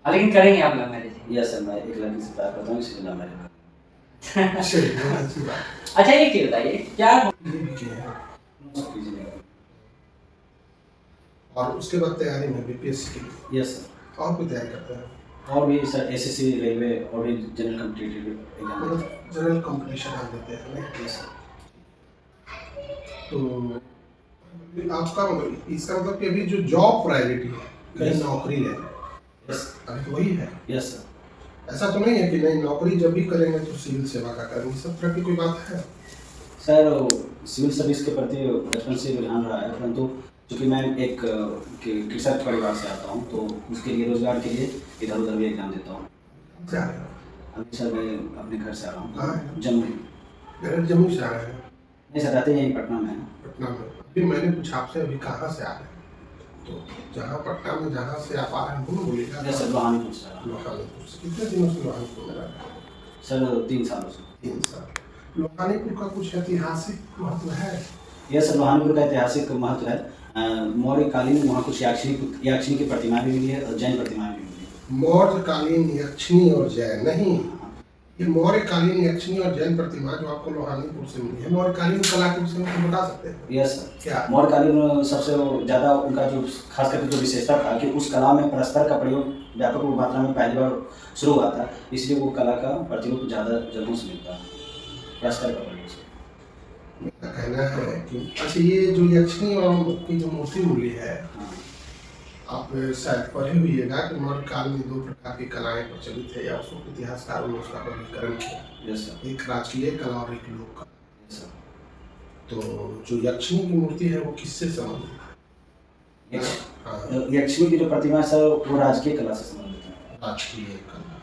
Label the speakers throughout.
Speaker 1: लेकिन करेंगे आप लव मैरिज?
Speaker 2: यस सर, मैं एक लड़की से प्यार करता हूँ, इसलिए लव मैरिज।
Speaker 3: चलिए, बहुत अच्छी बात।
Speaker 1: अच्छा एक चीज़ बताइए, क्या
Speaker 3: ये भी किए हैं।
Speaker 2: कीजिए।
Speaker 3: और उसके बाद तैयारी में बीपीएससी के लिए
Speaker 2: यस सर।
Speaker 3: और कोई तैयारी करते हैं?
Speaker 2: और भी सर एसएससी, रेलवे और भी जनरल कॉम्पिटिटिव एग्जाम।
Speaker 3: मतलब जनरल कंपटीशन आप देते हैं नहीं?
Speaker 2: Yes sir.
Speaker 3: तो आपका मतलब इसका मतलब कि अभी जो जॉब प्रायोरिटी है, कहीं
Speaker 2: Yes.
Speaker 3: नौकरी ले,
Speaker 2: यस
Speaker 3: अभी तो वही है।
Speaker 2: Yes sir.
Speaker 3: ऐसा तो नहीं है कि नहीं नौकरी जब भी करेंगे तो सिविल सेवा का करेंगे, सब तरह की कोई बात है?
Speaker 2: सर सिविल सर्विस के प्रति बचपन से रुझान रहा है, परंतु चूँकि मैं एक कृषक परिवार से आता हूँ, तो उसके लिए रोजगार के लिए इधर उधर भी एग्जाम देता हूँ।
Speaker 3: क्या है?
Speaker 2: अभी सर मैं अपने घर से आ रहा
Speaker 3: कहाँ
Speaker 2: हूँ,
Speaker 3: है?
Speaker 2: जम्मू।
Speaker 3: मेरे जम्मू से आ रहे हैं?
Speaker 2: नहीं सर, रहते यहीं पटना में हैं।
Speaker 3: पटना में? अभी मैंने पूछा आपसे अभी कहाँ से आ रहे हैं, तो जहाँ पटना में जहाँ से आप आ रहे हैं वो बोलिएगा।
Speaker 2: यस सर, लोहानीपुर से आ रहा हूँ।
Speaker 3: लोहानीपुर से कितने दिनों से लोहानीपुर में रह रहे हैं?
Speaker 2: सर 3 सालों से।
Speaker 3: 3 साल। लोहानीपुर का कुछ ऐतिहासिक महत्व है?
Speaker 2: यस सर, लोहानीपुर का ऐतिहासिक महत्व है। मौर्यकालीन वहाँ कुछ याक्षिणी की प्रतिमाएं भी मिली है और जैन प्रतिमाएं भी मिली है।
Speaker 3: मौर्यकालीन यक्षिणी और जैन नहीं, ये मौर्यकालीन यक्षिणी और जैन प्रतिमा जो आपको लोहानीपुर से मिली है, मौर्यकालीन कला के विषय में कुछ बता सकते हैं?
Speaker 2: Yes sir.
Speaker 3: क्या?
Speaker 2: मौर्यकालीन सबसे ज़्यादा उनका जो खास करके जो विशेषता था कि उस कला में प्रस्तर का प्रयोग व्यापक मात्रा में पहली बार शुरू हुआ था, इसलिए वो कला का प्रतिरूप ज़्यादा जगहों से मिलता है, प्रस्तर का प्रयोग से।
Speaker 3: मेरा कहना है कि अच्छा ये जो यक्षिणी और की जो मूर्ति मिली है,
Speaker 2: हाँ
Speaker 3: आप शायद पढ़े होइएगा कि मौर्य काल में 2 प्रकार की कलाएं प्रचलित है या उसको इतिहासकारों ने उसका वर्गीकरण किया।
Speaker 2: Yes sir.
Speaker 3: एक राजकीय कला और एक लोक कला।
Speaker 2: Yes sir.
Speaker 3: तो जो यक्षिणी की मूर्ति है वो किससे संबंधित है? हाँ,
Speaker 2: यक्षिणी की जो प्रतिमा है सर, वो राजकीय कला से संबंधित है।
Speaker 3: राजकीय कला।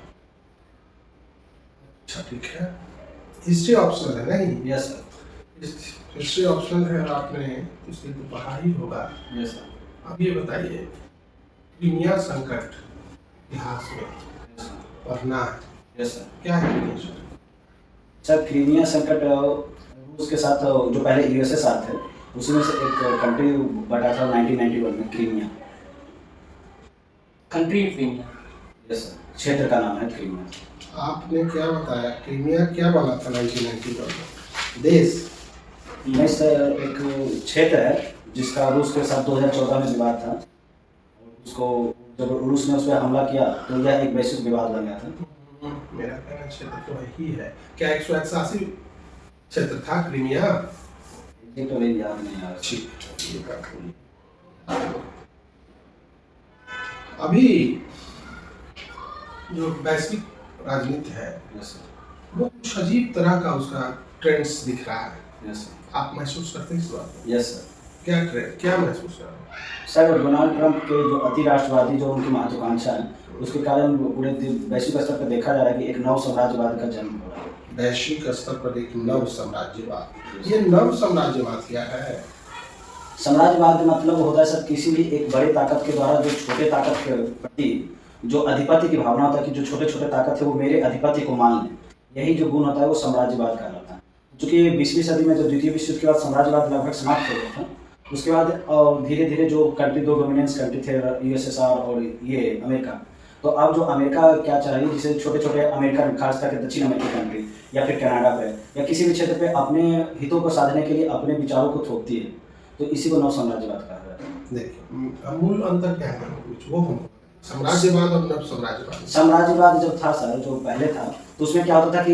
Speaker 3: अच्छा ठीक है, हिस्ट्री ऑप्शनल है नहीं?
Speaker 2: Yes sir.
Speaker 3: हिस्ट्री ऑप्शनल है और आपने इसलिए तो पढ़ा ही होगा।
Speaker 2: Yes sir.
Speaker 3: अब ये बताइए, क्रीमिया संकट इतिहास में
Speaker 2: यस सर।
Speaker 3: पढ़ना है,
Speaker 2: यस सर।
Speaker 3: क्या है क्रीमिया संकट?
Speaker 2: सर क्रीमिया संकट रूस के साथ जो पहले यूएसएसआर थे, उसमें से एक कंट्री बटा था 1991 में, Crimea.
Speaker 1: Country Crimea?
Speaker 2: Yes sir, क्षेत्र का नाम है क्रीमिया।
Speaker 3: आपने क्या बताया, क्रीमिया क्या बना था 1991 में? देश?
Speaker 2: नहीं सर, एक क्षेत्र है जिसका रूस के साथ 2014 में विवाद था। उसको जब रूस ने उस पर हमला किया तो यह एक वैश्विक विवाद बन गया था।
Speaker 3: मेरा कहना क्षेत्र तो वही है। क्या 181 क्षेत्र था क्रीमिया?
Speaker 2: ये तो नहीं याद नहीं आ रहा।
Speaker 3: ठीक, ये बात हुई। अभी जो वैश्विक राजनीति है
Speaker 2: यस सर।
Speaker 3: वो कुछ अजीब तरह का उसका ट्रेंड्स दिख रहा है,
Speaker 2: यस सर।
Speaker 3: आप महसूस करते हैं इस बात को?
Speaker 2: Yes sir.
Speaker 3: क्या ट्रेंड, क्या महसूस कर रहे हैं?
Speaker 2: सर डोनाल्ड ट्रंप के जो अति राष्ट्रवादी जो उनकी महत्वाकांक्षा है, उसके कारण पूरे वैश्विक स्तर पर देखा जा रहा है कि एक नव साम्राज्यवाद का जन्म हो रहा है।
Speaker 3: वैश्विक स्तर पर एक नव साम्राज्यवाद, ये नव साम्राज्यवाद क्या है?
Speaker 2: साम्राज्यवाद का मतलब होता है सर किसी भी एक बड़े ताकत के द्वारा जो छोटे ताकत के प्रति जो अधिपत्य की भावना होता है कि जो छोटे छोटे ताकत है वो मेरे अधिपत्य को मान लें, यही जो गुण होता है वो साम्राज्यवाद कहलाता है। क्योंकि 20वीं सदी में जब द्वितीय विश्व युद्ध के बाद साम्राज्यवाद लगभग समाप्त हो गया था, उसके बाद धीरे धीरे जो कंट्री, 2 डोमिनेंस कंट्री थे, यूएसएसआर और ये अमेरिका, तो अब जो अमेरिका क्या चाह रही है, जिसे छोटे छोटे अमेरिका, खास करके दक्षिण अमेरिकी कंट्री या फिर कनाडा पे या किसी भी क्षेत्र पे अपने हितों को साधने के लिए अपने विचारों को थोपती है, तो इसी को नव साम्राज्यवाद कहा जाता है।
Speaker 3: देखिए मूल अंतर क्या है वो हम साम्राज्यवाद और नव साम्राज्यवाद।
Speaker 2: साम्राज्यवाद जब था सर, जो पहले था, तो उसमें क्या होता था कि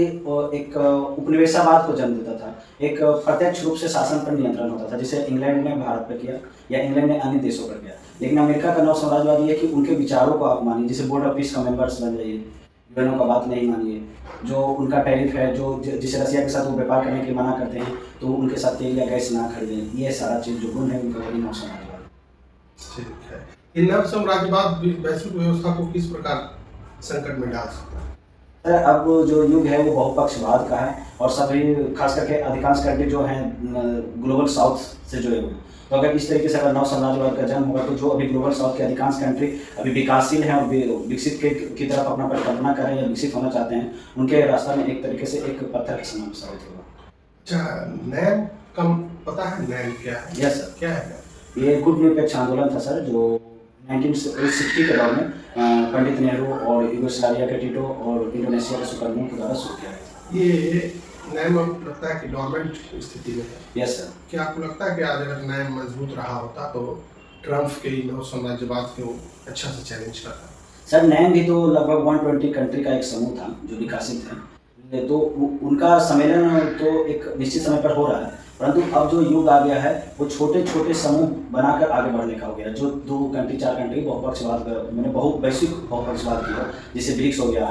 Speaker 2: एक उपनिवेशवाद को जन्म देता था, एक प्रत्यक्ष रूप से शासन पर नियंत्रण होता था, जिसे इंग्लैंड ने भारत पर किया या इंग्लैंड ने अन्य देशों पर किया। लेकिन अमेरिका का नव साम्राज्यवाद ये है कि उनके विचारों को आप मानिए, जैसे बोर्ड ऑफ पीस का मेंबर्स बन जाइए, यूएनओ का बात नहीं मानिए, जो उनका टैरिफ है, जो जिसे रसिया के साथ वो व्यापार करने के लिए मना करते हैं, तो उनके साथ तेल या गैस ना खरीदें, ये सारा चीज़ जो गुण है उनका, वही नव साम्राज्यवाद।
Speaker 3: ठीक है, ये नव साम्राज्यवाद वैश्विक व्यवस्था को किस प्रकार संकट में डाल सकता है?
Speaker 2: सर अब जो युग है वो बहुपक्षवाद का है और सभी खास करके अधिकांश कंट्री जो हैं ग्लोबल साउथ से जुड़े हुए हैं। तो अगर इस तरीके से अगर नव साम्राज्यवाद का जन्म होगा तो जो अभी ग्लोबल साउथ के अधिकांश कंट्री अभी विकासशील हैं और विकसित की तरफ अपना परिकल्पना कर रहे हैं या विकसित होना चाहते हैं, उनके रास्ता में एक तरीके से एक पत्थर के समान साबित होगा।
Speaker 3: अच्छा, नैम कम पता है नैम क्या है?
Speaker 2: Yes sir.
Speaker 3: क्या है?
Speaker 2: ये गुट निरपेक्ष आंदोलन था सर, जो 1960 के दौर में पंडित नेहरू और यूगोस्लाविया के टिटो और इंडोनेशिया के सुकर्णो के द्वारा शुरू किया गया।
Speaker 3: ये नैम अब लगता है कि डोरमेंट स्थिति में है।
Speaker 2: Yes sir.
Speaker 3: क्या आपको लगता है कि आज अगर नैम मजबूत रहा होता तो ट्रम्प के नव साम्राज्यवाद को अच्छा से चैलेंज करता?
Speaker 2: सर नैम भी तो लगभग 120 कंट्री का एक समूह था जो विकसित है, तो उनका सम्मेलन तो एक निश्चित समय पर हो रहा है, परंतु अब जो युग आ गया है वो छोटे छोटे समूह बनाकर आगे बढ़ने का हो गया, जो 2 कंट्री 4 कंट्री बहुपक्षवाद मैंने वैश्विक बहुपक्षवाद किया, जैसे ब्रिक्स हो गया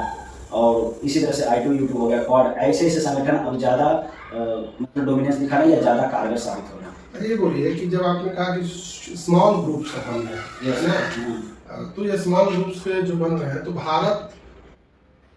Speaker 2: और इसी तरह से I2U2 हो गया, क्वाड, ऐसे ऐसे संगठन अब ज़्यादा मतलब डोमिनेंस दिखाना या ज़्यादा कारगर साबित हो रहा है।
Speaker 3: ये बोलिए कि जब आपने कहा कि स्मॉल ग्रुप्स का बन रहे हैं ना, तो ये स्मॉल ग्रुप्स के जो बन रहे हैं तो भारत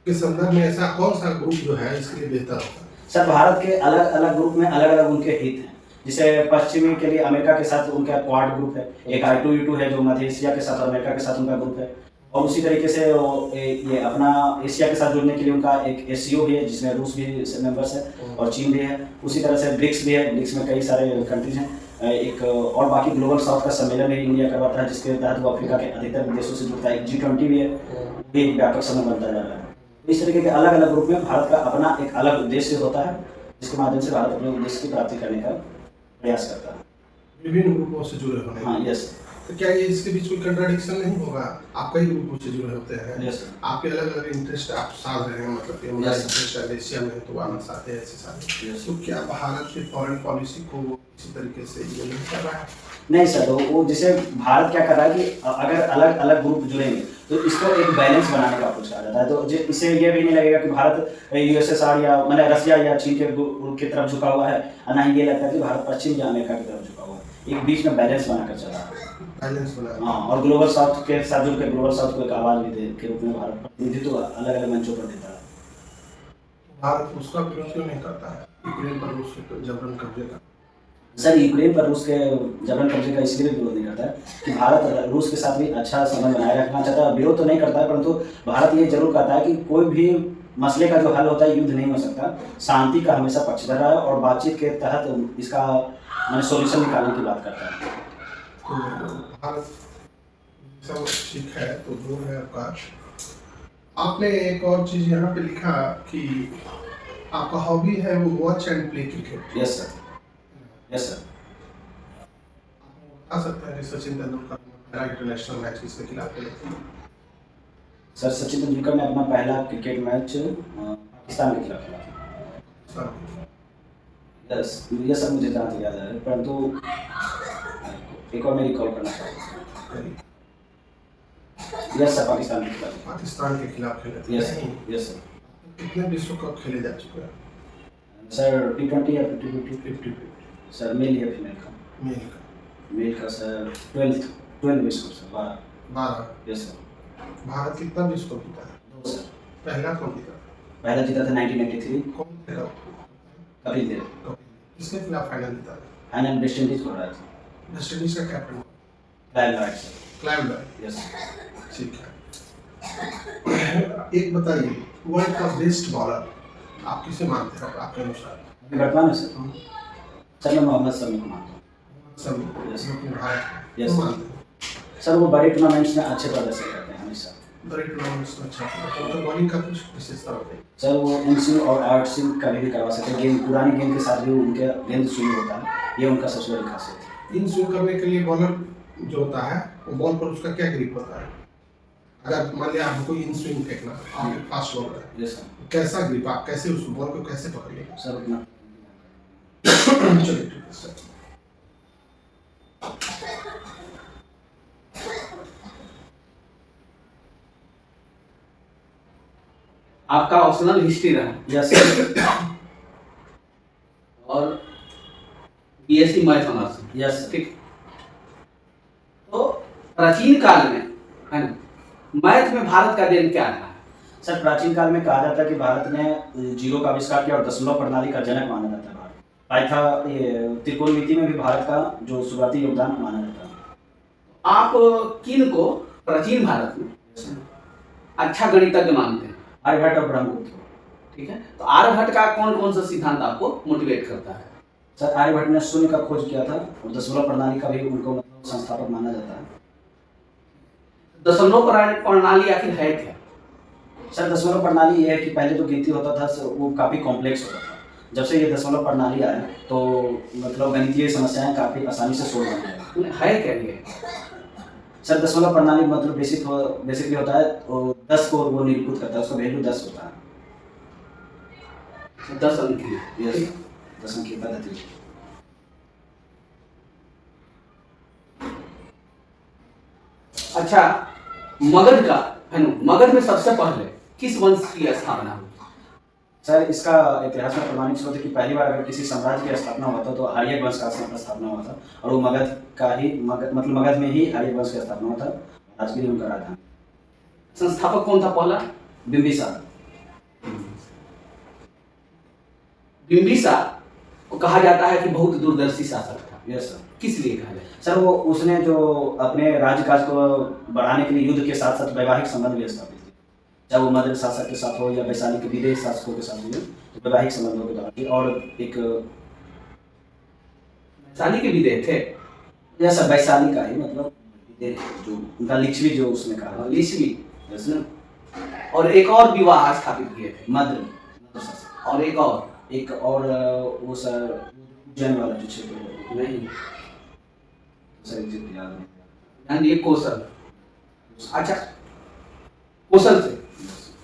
Speaker 3: के संदर्भ में ऐसा कौन सा ग्रुप जो है इसके लिए बेहतर होता है?
Speaker 2: सर भारत के अलग अलग ग्रुप में अलग अलग उनके हित हैं। जैसे पश्चिमी के लिए अमेरिका के साथ उनका क्वाड ग्रुप है, एक I2U2 है जो मध्य एशिया के साथ और अमेरिका के साथ उनका ग्रुप है, और उसी तरीके से ये अपना एशिया के साथ जुड़ने के लिए उनका एक SCO भी है जिसमें रूस भी मेंबर्स है और चीन भी है। उसी तरह से ब्रिक्स भी है, ब्रिक्स में कई सारे कंट्रीज हैं। एक और बाकी ग्लोबल साउथ का सम्मेलन भी इंडिया करवाता है जिसके तहत वो अफ्रीका के अधिकतर देशों से जुड़ता है। एक G20 भी है, भी एक व्यापक समूह बनता जा रहा है। इस तरीके के अलग अलग ग्रुप में भारत का अपना एक अलग उद्देश्य होता है जिसके माध्यम से भारत अपने उद्देश्य की प्राप्ति करने का प्रयास करता है।
Speaker 3: विभिन्न ग्रुपों से जुड़े होने।
Speaker 2: हाँ यस।
Speaker 3: तो क्या ये इसके बीच कोई कंट्राडिक्शन नहीं होगा? आप कई ग्रुपों से जुड़े होते हैं,
Speaker 2: यस
Speaker 3: आपके अलग अलग इंटरेस्ट आप साथ रहे हैं, मतलब कि हमारा इंटरेस्ट है एशिया में तो वहाँ साथ है ऐसे साथ, तो क्या भारत की फॉरेन पॉलिसी को इसी तरीके से ये नहीं कर रहा है?
Speaker 2: नहीं सर, वो जैसे भारत क्या कर रहा है कि अगर अलग अलग ग्रुप जुड़ेंगे तो इसको एक बैलेंस बनाने का कुछ कहा जाता है, तो इससे ये भी नहीं लगेगा कि भारत USSR या मैंने रसिया या चीन के ग्रुप की तरफ झुका हुआ है, और ना ही ये लगता है कि भारत पश्चिम या अमेरिका की तरफ झुका हुआ है। एक बीच में बैलेंस बनाकर चल रहा है।
Speaker 3: बैलेंस बना।
Speaker 2: हाँ, और ग्लोबल साउथ के साथ जुड़कर ग्लोबल साउथ को एक आवाज भी के रूप में भारत प्रतिनिधित्व अलग अलग मंचों पर देता है।
Speaker 3: भारत उसका विरोध क्यों नहीं करता है यूक्रेन पर रूस के जबरन कब्जे का?
Speaker 2: सर यूक्रेन पर रूस के जबरन कब्जे का इसलिए भी विरोध नहीं करता है कि भारत रूस के साथ भी अच्छा संबंध बनाए रखना चाहता है। विरोध तो नहीं करता है, परंतु भारत ये जरूर कहता है कि कोई भी मसले का जो हल होता है युद्ध नहीं हो सकता, शांति का हमेशा पक्षधर रहा है और बातचीत के तहत इसका मैंने सोल्यूशन निकालने की बात करता है।
Speaker 3: तो भारत सब ठीक है, तो जो है आपका, आपने एक और चीज यहाँ पे लिखा कि आपका हॉबी है वो watch and play cricket.
Speaker 2: Yes sir, yes sir.
Speaker 3: बता सकते हैं कि सचिन तेंदुलकर पहला इंटरनेशनल मैच किसके खिलाफ खेले थे?
Speaker 2: सर सचिन तेंदुलकर ने अपना पहला क्रिकेट मैच पाकिस्तान के खिलाफ खेला था। यस ये सब मुझे जहाँ तक याद है, परंतु एक और मैं रिकॉल करना चाहता हूँ। यस सर, पाकिस्तान के खिलाफ।
Speaker 3: पाकिस्तान के खिलाफ खेले थे?
Speaker 2: Yes yes sir.
Speaker 3: कितने विश्व कप खेले जा चुके हैं
Speaker 2: सर? T20 या 50-50?
Speaker 3: 50-50
Speaker 2: सर मेल या फीमेल का?
Speaker 3: मेल का।
Speaker 2: मेल का सर 12 विश्व cup sir,
Speaker 3: 12।
Speaker 2: Yes sir.
Speaker 3: Bharat कितना विश्व कप जीता है?
Speaker 2: 2 सर।
Speaker 3: पहला कौन जीता?
Speaker 2: पहला जीता था 1983,
Speaker 3: कौन खेला?
Speaker 2: कपिल देव।
Speaker 3: किसके खिलाफ फाइनल जीता?
Speaker 2: फाइनल वेस्ट इंडीज को हराया था।
Speaker 3: वेस्ट इंडीज का captain
Speaker 2: Clive Lloyd sir.
Speaker 3: Clive Lloyd.
Speaker 2: Yes.
Speaker 3: ठीक है। एक बताइए, वर्ल्ड का बेस्ट बॉलर आप किसे मानते हैं आपके अनुसार?
Speaker 2: वर्तमान में सर मैं मोहम्मद शमी को मानता हूँ।
Speaker 3: सब
Speaker 2: यस
Speaker 3: अपने भारत
Speaker 2: यस
Speaker 3: मानते हैं।
Speaker 2: सर, वो बड़े टूर्नामेंट्स में अच्छे प्रदर्शन करते हैं हमेशा।
Speaker 3: बड़े टूर्नामेंट्स में अच्छा खेलते हैं, तो बॉलिंग का कुछ विशेषता बताइए।
Speaker 2: सर वो इन स्विंग और आउट स्विंग कभी भी करवा सकते हैं, गेंद पुरानी गेंद के साथ भी उनके गेंद स्विंग होता है, ये उनका सबसे बड़ी खासियत है।
Speaker 3: इन स्विंग करने के लिए बॉलर जो होता है वो बॉल पर उसका क्या ग्रिप होता है? अगर मान लिया आपको इन स्विंग फेंकना, आप फास्ट बॉलर है,
Speaker 2: यस सर।
Speaker 3: कैसा ग्रिप, आप कैसे उस बॉल को कैसे पकड़िएगा?
Speaker 2: सर उतना
Speaker 3: चलिए ठीक है सर।
Speaker 1: आपका ऑप्शनल हिस्ट्री रहा
Speaker 2: यस सर।
Speaker 1: और BSc math honours.
Speaker 2: Yes sir.
Speaker 1: ठीक। तो प्राचीन काल में है ना, मैथ में भारत का देन क्या रहा है?
Speaker 2: सर प्राचीन काल में कहा जाता है कि भारत ने जीरो का आविष्कार किया और दशमलव प्रणाली का जनक माना जाता है। भारत पाइथा ये त्रिकोणमिति में भी भारत का जो शुरुआती योगदान माना जाता है।
Speaker 1: आप किन को प्राचीन भारत में अच्छा गणितज्ञ मानते हैं?
Speaker 2: आर्यभट्ट और ब्रह्मगुप्त।
Speaker 1: ठीक है, तो आर्यभट्ट का कौन कौन सा सिद्धांत आपको मोटिवेट करता है?
Speaker 2: सर आर्यभट्ट ने शून्य का खोज किया था और दशमलव प्रणाली का भी उनको संस्थापक माना जाता है।
Speaker 1: दशमलव प्रणाली आखिर है क्या?
Speaker 2: सर दशमलव प्रणाली ये है कि पहले जो गिनती होता था वो काफ़ी कॉम्प्लेक्स होता था। जब से ये दशमलव प्रणाली आया तो मतलब गणितीय समस्याएं काफ़ी आसानी से सोल्व होने लगी।
Speaker 1: है क्या ये?
Speaker 2: सर दशमलव प्रणाली मतलब बेसिकली होता है वो 10 को वो निरूपित करता है, उसका वैल्यू 10 होता है।
Speaker 1: 10 अंक की।
Speaker 2: यस, 10 अंकीय पद्धति।
Speaker 1: अच्छा, मगध का है ना, मगध में सबसे पहले किस वंश की स्थापना हुई?
Speaker 2: सर इसका इतिहास में प्रमाणित स्रोत है कि पहली बार अगर किसी साम्राज्य की स्थापना हुआ था तो आर्य वंश का स्थापना हुआ था, और वो मगध में ही आर्य वंश की स्थापना हुआ था। राजगीर उनका राजधानी।
Speaker 1: संस्थापक कौन था पहला?
Speaker 2: बिंबिसार।
Speaker 1: बिंबिसार को कहा जाता है कि बहुत दूरदर्शी शासक था।
Speaker 2: Yes sir.
Speaker 1: किस लिए कहा जाता है?
Speaker 2: सर वो उसने जो अपने राज्य काज को बढ़ाने के लिए युद्ध के साथ साथ वैवाहिक संबंध भी स्थापित किए, चाहे वो मद्र शासक के साथ हो या वैशाली के विदेश शासकों के साथ हो, तो वैवाहिक संबंधों के दौरान। और एक
Speaker 1: वैशाली के विदेह थे।
Speaker 2: जैसा वैशाली का ही मतलब विदेह जो उनका लिच्छवी जो उसने कहा
Speaker 1: लिच्छवी।
Speaker 2: Yes sir.
Speaker 1: और एक और विवाह स्थापित किए थे।
Speaker 2: मद्र शासक।
Speaker 1: और एक और
Speaker 2: वो सर उज्जैन वाला जो क्षेत्र है
Speaker 1: नहीं,
Speaker 2: सर एग्जैक्ट याद नहीं।
Speaker 1: यानी ये कौशल। अच्छा, कौशल से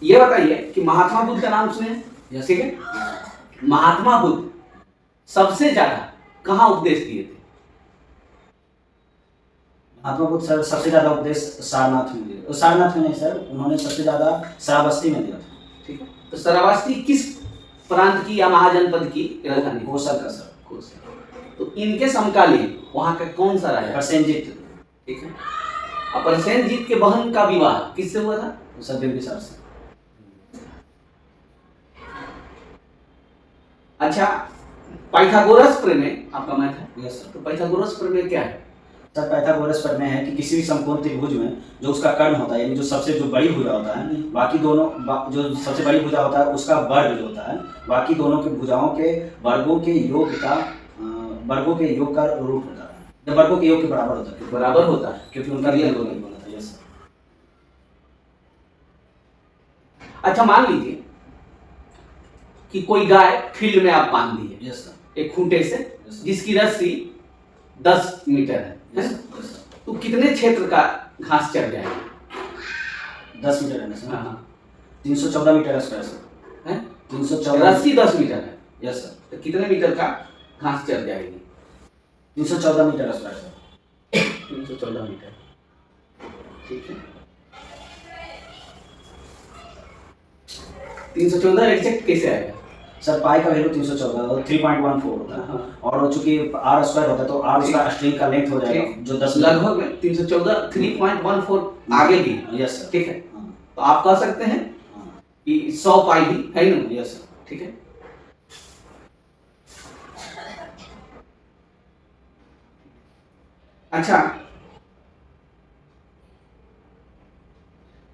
Speaker 1: ये बताइए कि महात्मा बुद्ध का नाम सुने? ठीक है। महात्मा बुद्ध सबसे ज्यादा कहाँ उपदेश दिए थे?
Speaker 2: महात्मा बुद्ध सर सबसे ज्यादा उपदेश सारनाथ में दिया। सारनाथ में नहीं सर, उन्होंने सबसे ज्यादा श्रावस्ती में दिया था।
Speaker 1: ठीक है। तो श्रावस्ती किस प्रांत की या महाजनपद की राजधानी?
Speaker 2: कौशल का सर।
Speaker 1: कौशल। तो इनके समकालीन वहां का कौन सा राजा?
Speaker 2: प्रसेनजीत।
Speaker 1: ठीक है। और प्रसेनजीत के बहन का विवाह किससे हुआ था?
Speaker 2: सर बिंबिसार से।
Speaker 1: अच्छा, पाइथागोरस प्रमेय आपका मैथ है?
Speaker 2: Yes sir.
Speaker 1: तो पाइथागोरस प्रमेय क्या है?
Speaker 2: सर पाइथागोरस प्रमेय है कि किसी भी समकोण त्रिभुज में जो उसका कर्ण होता है, यानी जो सबसे बड़ी भुजा होता है, बाकी दोनों जो सबसे बड़ी भुजा होता है उसका वर्ग जो होता है, बाकी दोनों के भुजाओं के वर्गों के योग का रूप होता है, जब वर्गों के योग के बराबर होता है।
Speaker 1: बराबर होता है
Speaker 2: क्योंकि उनका रियल योग नहीं बना था। Yes sir.
Speaker 1: अच्छा, मान लीजिए कि कोई गाय फील्ड में आप बांध दी है।
Speaker 2: Yes sir.
Speaker 1: एक खूंटे से, जिसकी रस्सी 10 मीटर है। तो कितने क्षेत्र का घास चढ़ जाएगा?
Speaker 2: 10 मीटर है ना सर?
Speaker 1: हाँ।
Speaker 2: 314 मीटर स्क्वायर सर।
Speaker 1: है?
Speaker 2: 314।
Speaker 1: रस्सी 10 मीटर है।
Speaker 2: Yes sir.
Speaker 1: तो कितने मीटर का घास चढ़ जाएगी?
Speaker 2: 314 मीटर स्क्वायर सर।
Speaker 1: 314 मीटर। ठीक है। 314 एग्जैक्ट कैसे आएगा?
Speaker 2: सर पाई का वैल्यू 314 3.14 होता है। और चूंकि आर स्क्वायर होता है तो आर उसका स्ट्रिंग का लेंथ हो जाएगा जो 10
Speaker 1: लगभग में 314 3.14 आगे भी।
Speaker 2: Yes sir.
Speaker 1: ठीक है। तो आप कह सकते हैं कि 100 पाई भी है ना?
Speaker 2: Yes sir.
Speaker 1: ठीक है। अच्छा,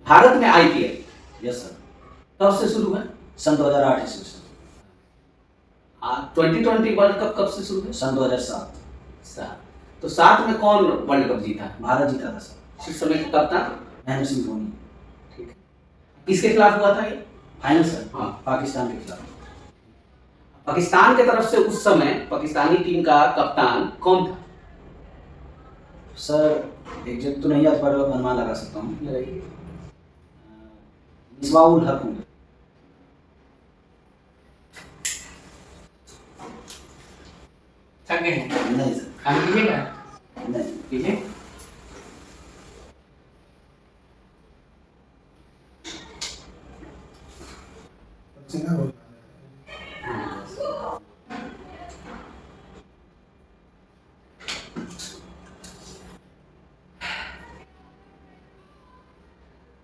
Speaker 1: भारत में आईपीएल
Speaker 2: यस सर।
Speaker 1: कब से शुरू है?
Speaker 2: सन 2008 ईस्वी से।
Speaker 1: 2020 वर्ल्ड कप कब से शुरू है?
Speaker 2: सन 2007।
Speaker 1: तो 7 में कौन वर्ल्ड कप जीता?
Speaker 2: भारत जीता था सर।
Speaker 1: उस समय का कप्तान
Speaker 2: महेंद्र सिंह धोनी।
Speaker 1: ठीक है। किसके खिलाफ हुआ था ये?
Speaker 2: Final sir.
Speaker 1: हाँ।
Speaker 2: पाकिस्तान के खिलाफ।
Speaker 1: पाकिस्तान की तरफ से उस समय पाकिस्तानी टीम का कप्तान कौन था?
Speaker 2: सर एग्जैक्ट तो नहीं याद पर अनुमान लगा सकता हूँ।
Speaker 1: लगाइए।
Speaker 2: मिसबाह-उल हक होंगे।
Speaker 1: थक गए हैं?
Speaker 2: नहीं सर।
Speaker 1: खाने कीजिएगा?
Speaker 2: नहीं।
Speaker 1: कीजिए।
Speaker 3: सीधा हो जाना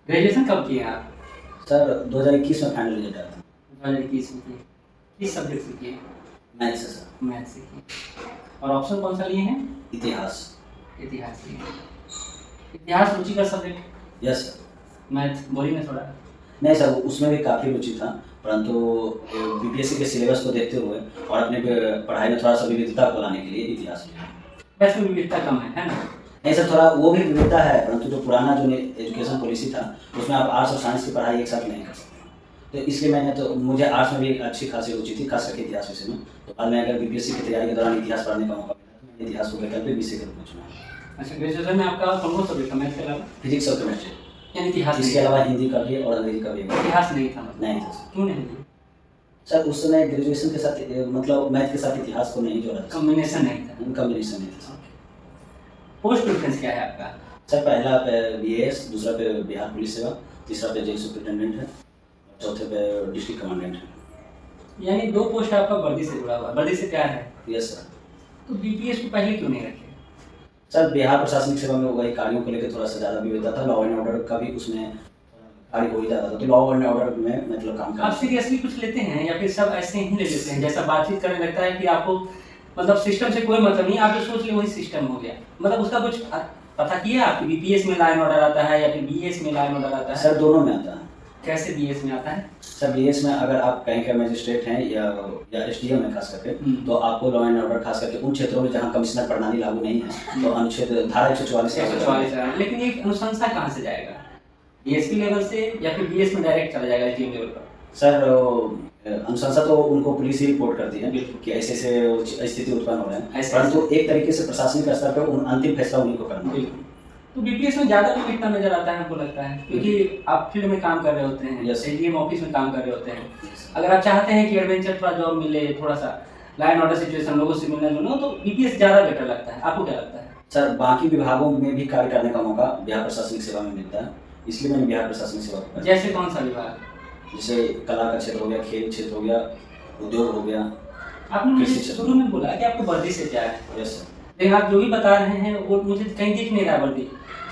Speaker 1: ग्रेजुएशन कब किए आप?
Speaker 2: सर 2021 में फाइनल रिजल्ट आया था।
Speaker 1: 2021 में किए। किस सब्जेक्ट से किए?
Speaker 2: मैथ से सर।
Speaker 1: मैथ से किए। और ऑप्शन कौन सा लिए हैं?
Speaker 2: इतिहास।
Speaker 1: इतिहास लिए। इतिहास रुचि का subject?
Speaker 2: Yes sir.
Speaker 1: Math boring है थोड़ा?
Speaker 2: नहीं सर, उसमें भी काफ़ी रुचि था, परंतु बीपीएससी के सिलेबस को देखते हुए और अपने पढ़ाई में थोड़ा सा विविधता को लाने के लिए इतिहास लिया।
Speaker 1: मैथ में विविधता कम है ना?
Speaker 2: नहीं सर, थोड़ा वो भी विविधता है, परंतु जो पुराना जो एजुकेशन पॉलिसी था उसमें आप आर्ट्स और साइंस की पढ़ाई एक साथ नहीं कर सकते। तो इसलिए मैंने तो मुझे आर्ट्स में भी एक अच्छी खासी रुचि थी, खास करके इतिहास विषय में। तो बाद में अगर बीपीएससी की तैयारी के दौरान इतिहास पढ़ने का मौका मिला तो मैंने इतिहास को वैकल्पिक विषय के रूप में चुना।
Speaker 1: अच्छा, ग्रेजुएशन में आपका कौन कौन सब्जेक्ट था मैथ के अलावा?
Speaker 2: फिजिक्स और केमिस्ट्री,
Speaker 1: यानी इतिहास
Speaker 2: इसके
Speaker 1: नहीं था?
Speaker 2: अलावा हिंदी का भी और अंग्रेजी का भी।
Speaker 1: इतिहास नहीं था मतलब?
Speaker 2: नहीं था सर।
Speaker 1: क्यों नहीं था?
Speaker 2: सर उस समय ग्रेजुएशन के साथ मतलब मैथ के साथ इतिहास को नहीं जोड़ा था,
Speaker 1: कॉम्बिनेशन नहीं था।
Speaker 2: कॉम्बिनेशन नहीं था सर।
Speaker 1: पोस्ट प्रेफरेंस क्या है आपका?
Speaker 2: सर पहला पे बीएएस, दूसरा पे बिहार पुलिस सेवा, तीसरा पे जेल सुपरिटेंडेंट है, और चौथे पे डिस्ट्रिक्ट कमांडेंट है।
Speaker 1: यानी 2 पोस्ट आपका वर्दी से जुड़ा हुआ है। वर्दी से प्यार है?
Speaker 2: Yes sir.
Speaker 1: तो बीपीएस को पहले क्यों नहीं रखे?
Speaker 2: सर बिहार प्रशासनिक सेवा में वही कार्यों को लेकर थोड़ा सा ज़्यादा विविधता था, लॉ एंड ऑर्डर का भी उसमें कार्य हो ही जाता था, तो लॉ एंड ऑर्डर में मतलब काम
Speaker 1: आप सीरियसली कुछ लेते हैं या फिर सब ऐसे ही ले लेते हैं? जैसा बातचीत करने लगता है कि आपको मतलब सिस्टम से कोई मतलब नहीं, आप जो सोच लिए वही सिस्टम हो गया, मतलब उसका कुछ पता किया आपकी? बीपीएस में लाइन ऑर्डर आता है या फिर बीएस में लाइन ऑर्डर आता है?
Speaker 2: सर दोनों में आता है।
Speaker 1: कैसे बीएस में आता है?
Speaker 2: सर बीएस में अगर आप कहीं का मजिस्ट्रेट हैं या एसडीएम है खास करके, तो आपको लॉ एंड ऑर्डर खास करके उन क्षेत्रों में जहां कमिश्नर प्रणाली लागू नहीं है तो अनुच्छेद धारा 144
Speaker 1: लेकिन ये अनुशंसा कहाँ से जाएगा? डीएसपी लेवल से या फिर बीएस में डायरेक्ट चला जाएगा टीम लेवल पर?
Speaker 2: सर अनुशंसा तो उनको पुलिस ही रिपोर्ट करती है कि ऐसे ऐसे स्थिति उत्पन्न हो रहे हैं, परंतु एक तरीके से प्रशासनिक स्तर पर उन अंतिम फैसला उन्हीं को करना है।
Speaker 1: तो बीपीएस में ज़्यादा लोग इतना नजर आता है हमको लगता है, क्योंकि आप फील्ड में काम कर रहे होते हैं, एसडीएम ऑफिस में काम कर रहे होते हैं। अगर आप चाहते हैं कि एडवेंचर थोड़ा जॉब मिले, थोड़ा सा लाइन ऑर्डर सिचुएशन लोगों से मिलना जुलना, तो बीपीएस ज़्यादा बेटर लगता है। आपको क्या लगता है?
Speaker 2: सर बाकी विभागों में भी कार्य करने का मौका बिहार प्रशासनिक सेवा में मिलता है, इसलिए मैंने बिहार प्रशासनिक सेवा को।
Speaker 1: जैसे कौन सा विभाग?
Speaker 2: जैसे कला का क्षेत्र हो गया, खेल क्षेत्र हो गया, उद्योग हो गया।
Speaker 1: आपने मुझे शुरू में बोला कि आपको वर्दी से क्या है।
Speaker 2: Yes sir.
Speaker 1: लेकिन आप जो भी बता रहे हैं वो मुझे कहीं दिख नहीं रहा वर्दी।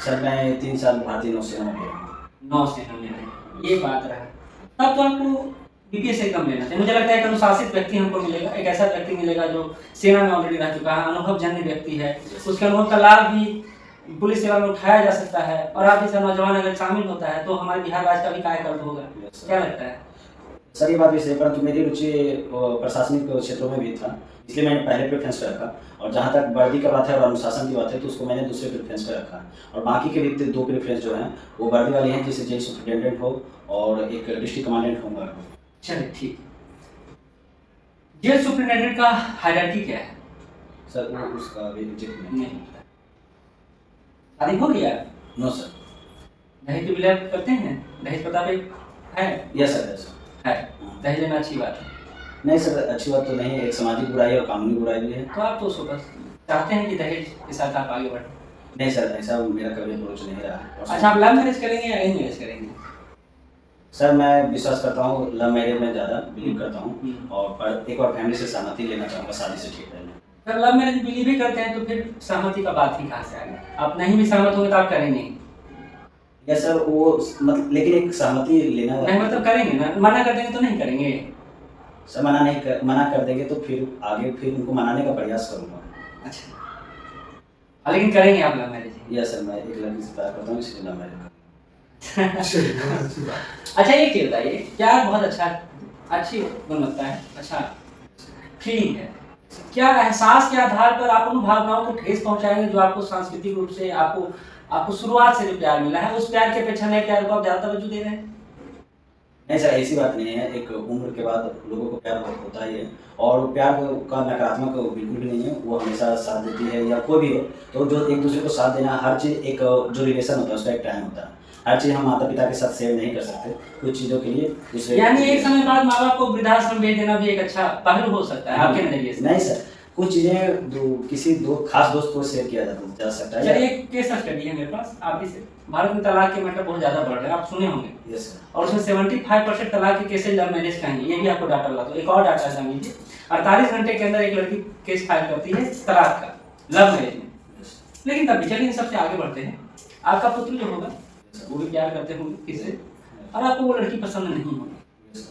Speaker 2: सर मैं 3 साल भारतीय नौसेना में गया।
Speaker 1: नौसेना में, ये बात रहा। तब तो आपको बीपीएस एग्जाम लेना चाहिए। मुझे लगता है एक अनुशासित व्यक्ति हमको मिलेगा, एक ऐसा व्यक्ति मिलेगा जो सेना में ऑलरेडी रह चुका है, अनुभवजन्य व्यक्ति है, उसके अनुभव का लाभ भी पुलिस सेवा में उठाया जा सकता है। और आप जैसा नौजवान अगर शामिल होता है तो हमारे बिहार राज्य का भी कायाकल्प होगा। क्या लगता है?
Speaker 2: सर ये बात भी सही, परंतु मेरी रुचि प्रशासनिक क्षेत्रों में भी था, इसलिए मैंने पहले प्रेफरेंस पे रखा। और जहाँ तक वर्दी का बात है और अनुशासन की बात है तो उसको मैंने दूसरे प्रेफरेंस पे रखा। और बाकी के भी 2 प्रेफरेंस जो हैं वो वर्दी वाली हैं, जैसे जेल सुपरिटेंडेंट हो और एक डिस्ट्रिक्ट कमांडेंट होगा।
Speaker 1: चलिए ठीक। जेल सुपरिटेंडेंट का हायरार्की क्या है?
Speaker 2: सर वो उसका भी
Speaker 1: नहीं पता। शादी हो गया?
Speaker 2: No sir.
Speaker 1: दहेज तो बिला करते हैं? दहेज पता पे है?
Speaker 2: Yes sir, yes sir.
Speaker 1: है। दहेज लेना अच्छी बात है?
Speaker 2: नहीं सर, अच्छी बात तो नहीं है, एक सामाजिक बुराई और कानूनी बुराई भी है।
Speaker 1: तो आप तो उसको बस चाहते हैं कि दहेज के साथ आप आगे बढ़ें?
Speaker 2: नहीं सर, ऐसा मेरा कभी अप्रोच नहीं रहा।
Speaker 1: अच्छा, आप लव मैरिज करेंगे या अरेंज मैरिज करेंगे?
Speaker 2: सर मैं विश्वास करता हूँ लव मैरिज में ज़्यादा बिलीव करता हूँ, और पर एक और फैमिली से सहमति लेना चाहूँगा शादी से ठीक रहने।
Speaker 1: अगर लव मैरिज बिलीव ही करते हैं तो फिर सहमति का बात ही कहाँ से आ गया? आप नहीं भी सहमत होंगे तो आप करेंगे?
Speaker 2: यस सर, वो मतलब लेकिन एक सहमति लेना
Speaker 1: नहीं मतलब करेंगे ना, मना कर देंगे तो नहीं करेंगे?
Speaker 2: सर मना कर देंगे तो फिर आगे फिर उनको मनाने का प्रयास करूँगा।
Speaker 1: अच्छा, लेकिन करेंगे आप लव मैरिज?
Speaker 2: यस सर, मैं एक लड़की से प्यार करता हूँ, इसलिए लव मैरिज।
Speaker 1: अच्छा एक चीज बताइए, प्यार बहुत अच्छी गुणवत्ता है, अच्छा फीलिंग है, क्या एहसास के आधार पर आप उन भावनाओं को ठेस पहुंचाएंगे जो आपको सांस्कृतिक रूप से आपको शुरुआत से जो प्यार मिला है, उस प्यार की अपेक्षा नए प्यार को आप ज्यादा तवज्जो दे रहे हैं?
Speaker 2: नहीं सर, ऐसी बात नहीं है। एक उम्र के बाद लोगों को प्यार होता ही है, और प्यार का नकारात्मक बिल्कुल भी नहीं है, वो हमेशा साथ देती है या कोई भी हो। तो जो एक दूसरे को साथ देना, हर चीज़ एक जो रिलेशन होता है उसका एक टाइम होता है। हर चीज़ हम माता पिता के साथ शेयर नहीं कर सकते, कुछ चीज़ों के लिए दूसरे।
Speaker 1: यानी एक समय बाद माँ बाप को वृद्धाश्रम भेज देना भी एक अच्छा पहलू हो सकता है आपके नजरिए से?
Speaker 2: नहीं सर, कुछ चीज़ें किसी खास दोस्त को शेयर किया जा सकता है।
Speaker 1: चलिए एक केस स्टडी है मेरे पास आप ही से। भारत में तलाक के मैटर बहुत ज्यादा बढ़ रहे हैं, आप सुने होंगे।
Speaker 2: Yes sir.
Speaker 1: और उसमें 75% तलाक के केसेज लव मैरिज का है, ये भी आपको डाटा लगा। तो एक और डाटा जान लीजिए, 48 घंटे के अंदर एक लड़की केस फाइल करती है तलाक का लव मैरिज में। लेकिन तब भी चलिए सबसे आगे बढ़ते हैं। आपका पुत्र जो होगा वो भी प्यार करते होंगे किससे, और आपको वो लड़की पसंद नहीं होगी,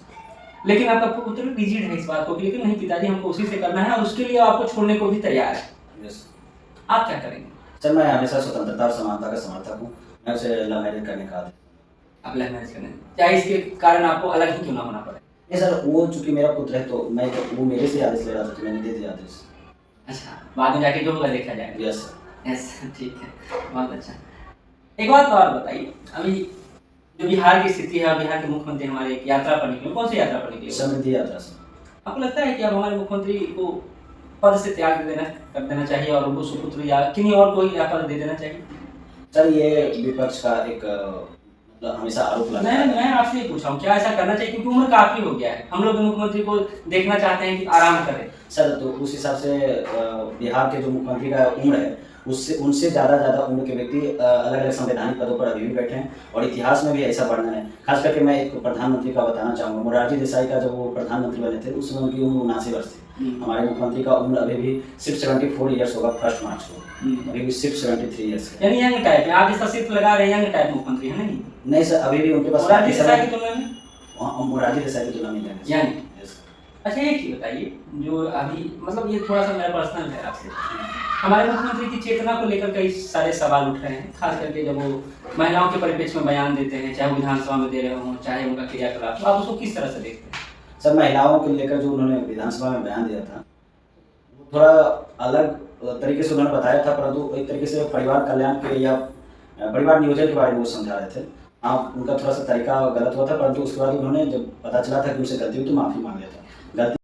Speaker 1: लेकिन आपका पुत्र रिजिड है इस बात को, लेकिन नहीं पिताजी हमको उसी से करना है, और उसके लिए आपको छोड़ने को भी तैयार है। आप क्या करेंगे?
Speaker 2: सर मैं हमेशा स्वतंत्रता और समानता का समर्थक हूँ, मैं उसे लव मैरिज करने का आदेश।
Speaker 1: आप लव मैरिज करें, चाहे इसके कारण आपको अलग ही क्यों ना होना पड़े?
Speaker 2: नहीं सर, वो चूंकि मेरा पुत्र है तो वो मेरे से आदेश ले रहा था तो मैंने दे दिया आदेश।
Speaker 1: अच्छा, बाद में जाके जो होगा देखा जाएगा।
Speaker 2: Yes sir.
Speaker 4: ऐसा ठीक है, बहुत अच्छा। एक बात और बताइए, अभी जो बिहार की स्थिति है, बिहार के मुख्यमंत्री हमारे एक यात्रा पर निकले, कौन सी यात्रा पर निकले?
Speaker 2: समृद्धि यात्रा से।
Speaker 4: आपको लगता है कि अब हमारे मुख्यमंत्री को पद से त्याग कर देना चाहिए और उनको सुपुत्र या किन्हीं और को ही पद दे देना चाहिए?
Speaker 2: सर ये विपक्ष का एक मतलब हमेशा आरोप लगता है।
Speaker 4: मैं आपसे ये पूछ रहा हूँ, क्या ऐसा करना चाहिए? क्योंकि उम्र काफी हो गया है, हम लोग मुख्यमंत्री को देखना चाहते हैं कि आराम करें।
Speaker 2: सर तो उस हिसाब से बिहार के जो मुख्यमंत्री का उम्र है उससे उनसे ज़्यादा उम्र के व्यक्ति अलग अलग संवैधानिक पदों पर अभी भी बैठे हैं और इतिहास में भी ऐसा वर्णन है। खास करके मैं एक प्रधानमंत्री का बताना चाहूँगा, मोरारजी देसाई का जब वो प्रधानमंत्री बने थे उस समय उनकी उम्र 79 वर्ष थी। हमारे मुख्यमंत्री का उम्र अभी भी सिर्फ 74 ईयर्स होगा 1 मार्च को, अभी भी सिर्फ 73 ईयर्स है।
Speaker 4: यानी यंग टाइप है, आप इसका सिर्फ लगा रहे हैं यंग टाइप मुख्यमंत्री है नहीं?
Speaker 2: नहीं सर, अभी भी उनके पास
Speaker 4: मोरारजी देसाई की तुलना में
Speaker 2: मोरारजी देसाई की तुलना में
Speaker 4: यानी अच्छा एक चीज बताइए, जो अभी मतलब ये थोड़ा सा मेरा पर्सनल है आपसे, हमारे मुख्यमंत्री की चेतना को लेकर कई सारे सवाल उठ रहे हैं, खास करके जब वो महिलाओं के परिप्रेक्ष्य में बयान देते हैं, चाहे वो विधानसभा में दे रहे हों, चाहे उनका क्रियाकलाप, तो आप उसको किस तरह से देखते हैं?
Speaker 2: सर महिलाओं को लेकर जो उन्होंने विधानसभा में बयान दिया था वो थोड़ा अलग तरीके से उन्होंने बताया था, परंतु एक तरीके से परिवार कल्याण के या परिवार नियोजन के बारे में वो समझा रहे थे। हाँ उनका थोड़ा सा तरीका गलत हुआ था, परंतु उसके बाद उन्होंने जब पता चला था कि उनसे गलती हुई तो माफ़ी मांग लिया था। गलती